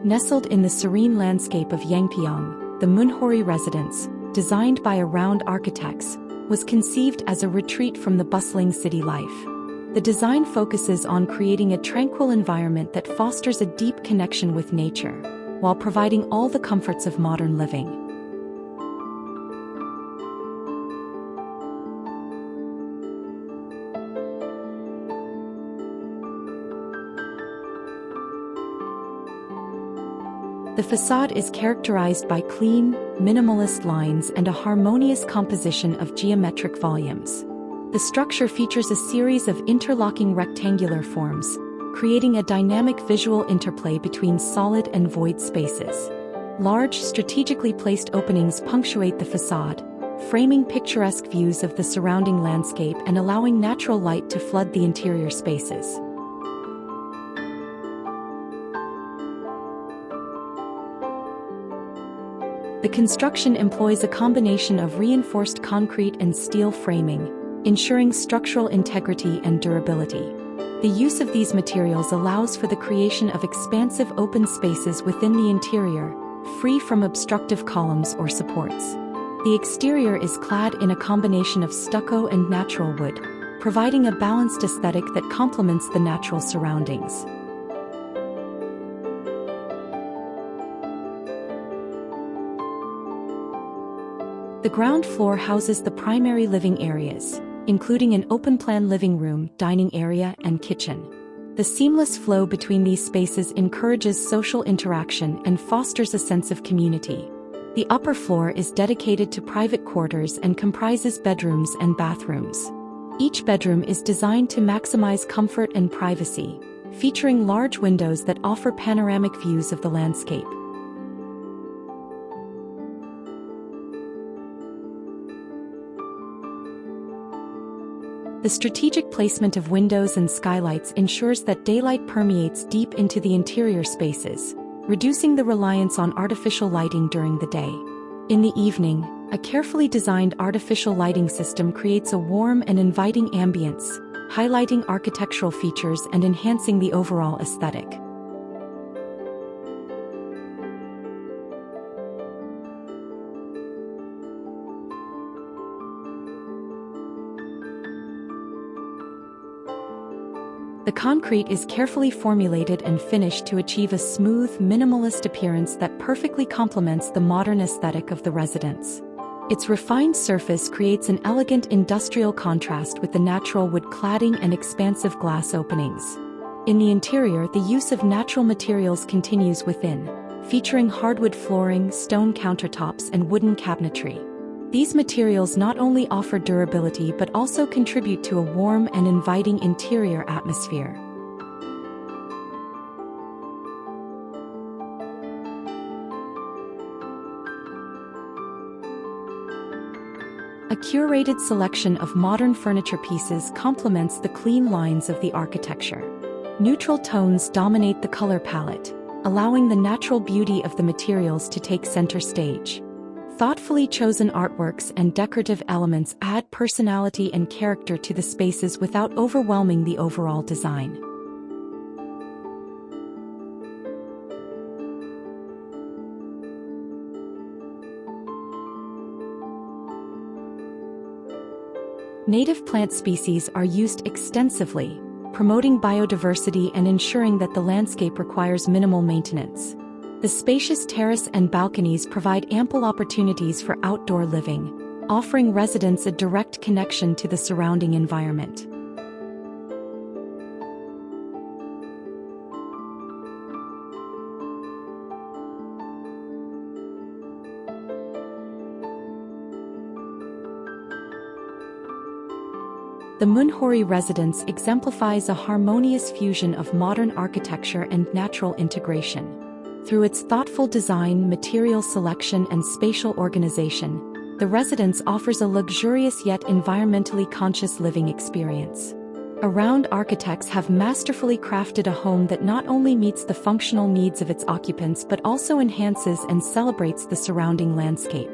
Nestled in the serene landscape of Yangpyeong, the Moonhori Residence, designed by around architects, was conceived as a retreat from the bustling city life. The design focuses on creating a tranquil environment that fosters a deep connection with nature, while providing all the comforts of modern living. The facade is characterized by clean, minimalist lines and a harmonious composition of geometric volumes. The structure features a series of interlocking rectangular forms, creating a dynamic visual interplay between solid and void spaces. Large, strategically placed openings punctuate the facade, framing picturesque views of the surrounding landscape and allowing natural light to flood the interior spaces. The construction employs a combination of reinforced concrete and steel framing, ensuring structural integrity and durability. The use of these materials allows for the creation of expansive open spaces within the interior, free from obstructive columns or supports. The exterior is clad in a combination of stucco and natural wood, providing a balanced aesthetic that complements the natural surroundings. The ground floor houses the primary living areas, including an open-plan living room, dining area, and kitchen. The seamless flow between these spaces encourages social interaction and fosters a sense of community. The upper floor is dedicated to private quarters and comprises bedrooms and bathrooms. Each bedroom is designed to maximize comfort and privacy, featuring large windows that offer panoramic views of the landscape. The strategic placement of windows and skylights ensures that daylight permeates deep into the interior spaces, reducing the reliance on artificial lighting during the day. In the evening, a carefully designed artificial lighting system creates a warm and inviting ambience, highlighting architectural features and enhancing the overall aesthetic. The concrete is carefully formulated and finished to achieve a smooth, minimalist appearance that perfectly complements the modern aesthetic of the residence. Its refined surface creates an elegant industrial contrast with the natural wood cladding and expansive glass openings. In the interior, the use of natural materials continues within, featuring hardwood flooring, stone countertops, and wooden cabinetry. These materials not only offer durability but also contribute to a warm and inviting interior atmosphere. A curated selection of modern furniture pieces complements the clean lines of the architecture. Neutral tones dominate the color palette, allowing the natural beauty of the materials to take center stage. Thoughtfully chosen artworks and decorative elements add personality and character to the spaces without overwhelming the overall design. Native plant species are used extensively, promoting biodiversity and ensuring that the landscape requires minimal maintenance. The spacious terrace and balconies provide ample opportunities for outdoor living, offering residents a direct connection to the surrounding environment. The Moonhori Residence exemplifies a harmonious fusion of modern architecture and natural integration. Through its thoughtful design, material selection, and spatial organization, the residence offers a luxurious yet environmentally conscious living experience. Around architects have masterfully crafted a home that not only meets the functional needs of its occupants but also enhances and celebrates the surrounding landscape.